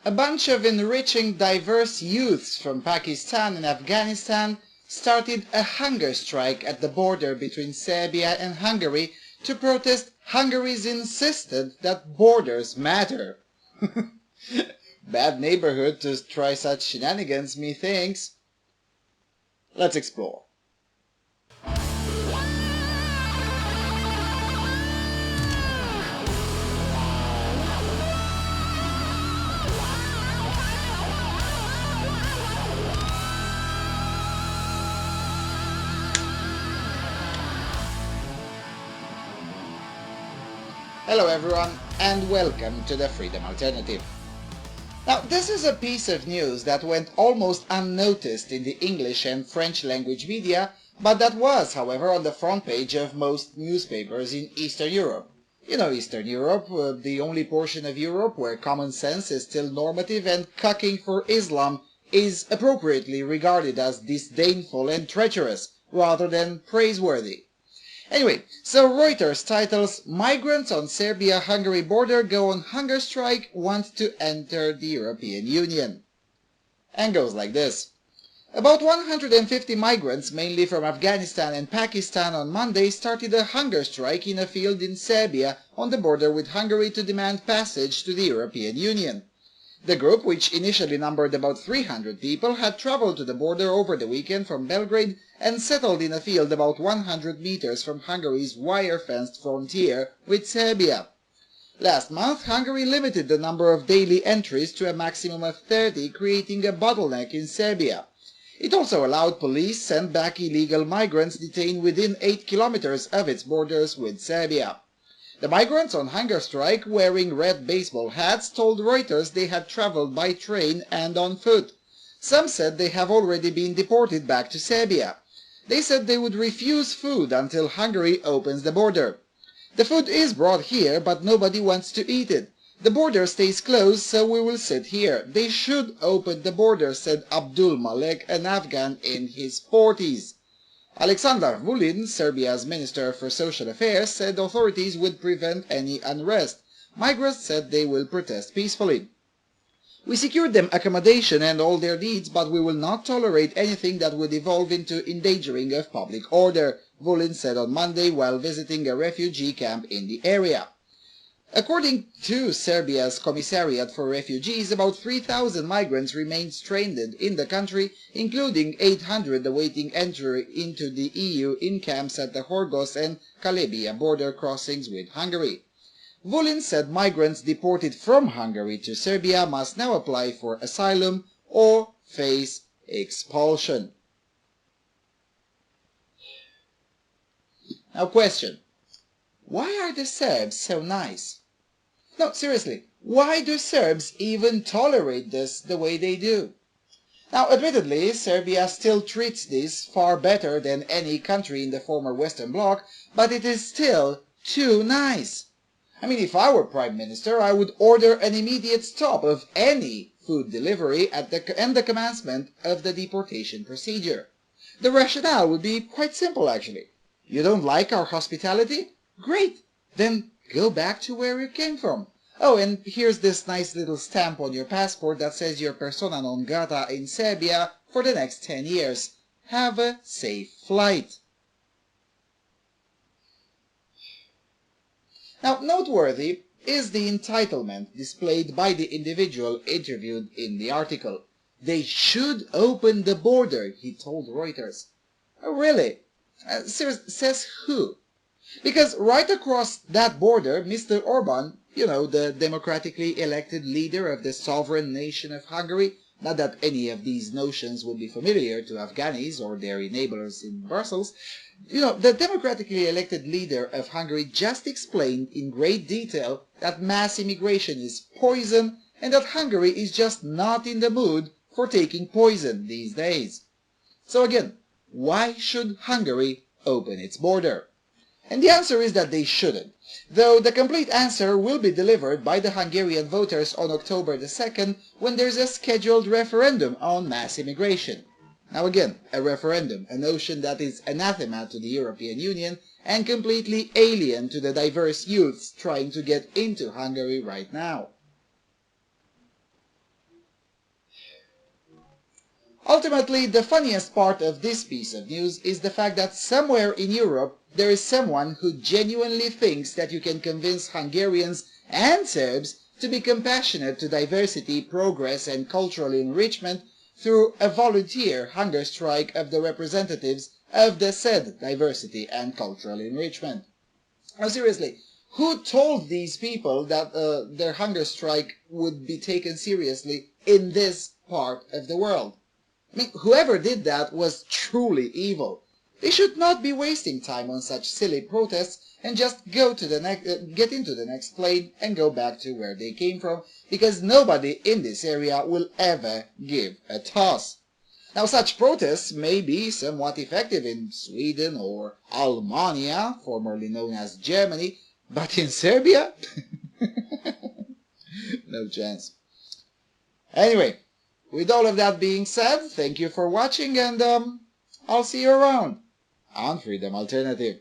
A bunch of enriching diverse youths from Pakistan and Afghanistan started a hunger strike at the border between Serbia and Hungary to protest Hungary's insistence that borders matter. Bad neighborhood to try such shenanigans, methinks. Let's explore. Hello everyone, and welcome to the Freedom Alternative. Now, this is a piece of news that went almost unnoticed in the English and French language media, but that was, however, on the front page of most newspapers in Eastern Europe. You know Eastern Europe, the only portion of Europe where common sense is still normative and cucking for Islam is appropriately regarded as disdainful and treacherous, rather than praiseworthy. Anyway, so Reuters titles, "Migrants on Serbia-Hungary border go on hunger strike, want to enter the European Union." And goes like this. About 150 migrants, mainly from Afghanistan and Pakistan, on Monday started a hunger strike in a field in Serbia on the border with Hungary to demand passage to the European Union. The group, which initially numbered about 300 people, had traveled to the border over the weekend from Belgrade and settled in a field about 100 meters from Hungary's wire-fenced frontier with Serbia. Last month, Hungary limited the number of daily entries to a maximum of 30, creating a bottleneck in Serbia. It also allowed police send back illegal migrants detained within 8 kilometers of its borders with Serbia. The migrants on hunger strike, wearing red baseball hats, told Reuters they had traveled by train and on foot. Some said they have already been deported back to Serbia. They said they would refuse food until Hungary opens the border. The food is brought here, but nobody wants to eat it. The border stays closed, so we will sit here. They should open the border, said Abdul Malek, an Afghan in his 40s. Alexander Vulin, Serbia's Minister for Social Affairs, said authorities would prevent any unrest. Migrants said they will protest peacefully. "We secured them accommodation and all their needs, but we will not tolerate anything that would evolve into endangering of public order," Vulin said on Monday while visiting a refugee camp in the area. According to Serbia's Commissariat for Refugees, about 3,000 migrants remained stranded in the country, including 800 awaiting entry into the EU in camps at the Horgos and Kalebija border crossings with Hungary. Vulin said migrants deported from Hungary to Serbia must now apply for asylum or face expulsion. Now question. Why are the Serbs so nice? No, seriously, why do Serbs even tolerate this the way they do? Now, admittedly, Serbia still treats this far better than any country in the former Western Bloc, but it is still too nice. I mean, if I were Prime Minister, I would order an immediate stop of any food delivery and the commencement of the deportation procedure. The rationale would be quite simple, actually. You don't like our hospitality? Great! Then go back to where you came from. Oh, and here's this nice little stamp on your passport that says you're persona non grata in Serbia for the next 10 years. Have a safe flight. Now, noteworthy is the entitlement displayed by the individual interviewed in the article. They should open the border, he told Reuters. Oh, really? Says who? Because right across that border, Mr. Orban, the democratically elected leader of the sovereign nation of Hungary, not that any of these notions would be familiar to Afghanis or their neighbors in Brussels, the democratically elected leader of Hungary just explained in great detail that mass immigration is poison and that Hungary is just not in the mood for taking poison these days. So again, why should Hungary open its border? And the answer is that they shouldn't, though the complete answer will be delivered by the Hungarian voters on October the 2nd when there's a scheduled referendum on mass immigration. Now again, a referendum, a notion that is anathema to the European Union and completely alien to the diverse youths trying to get into Hungary right now. ultimately, the funniest part of this piece of news is the fact that somewhere in Europe there is someone who genuinely thinks that you can convince Hungarians and Serbs to be compassionate to diversity, progress and cultural enrichment through a volunteer hunger strike of the representatives of the said diversity and cultural enrichment. Now seriously, who told these people that their hunger strike would be taken seriously in this part of the world? I mean, whoever did that was truly evil. They should not be wasting time on such silly protests and just go to the get into the next plane and go back to where they came from, because nobody in this area will ever give a toss. Now, such protests may be somewhat effective in Sweden or Almania, formerly known as Germany, but in Serbia? No chance. Anyway, with all of that being said, thank you for watching, and I'll see you around on Freedom Alternative.